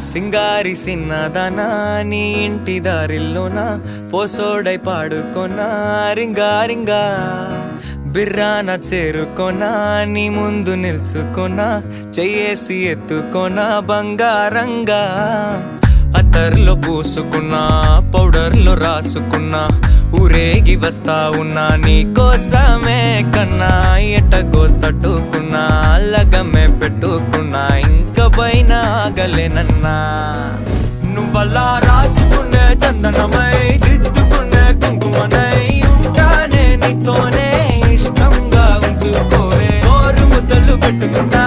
సింగారి సిన్నదనా నీ ఇంటి దారిల్లోనా పోసోడై పాడుకొనా రింగా రింగా బిర్రాన చేరుకొనా నీ ముందు నిల్చుకొనా చెయ్యేసి ఎత్తుకొనా బంగారంగా అత్తర్లో పూసుకున్నా పౌడర్లో రాసుకున్నా ఊరేగి వస్తా ఉన్నా నీ కోసమే కన్నా ఎటగో తట్టుకున్నా లగమే పెట్టుకున్నా ఇంక పైన ఆగలేనన్నా నువ్వలా రాసుకునే చందనమై దిద్దుకునే కుంకుమనై ఉంటానే నీతోనే ఇష్టంగా ఉంచుకోవే ఓరు ముద్దలు పెట్టుకుంటా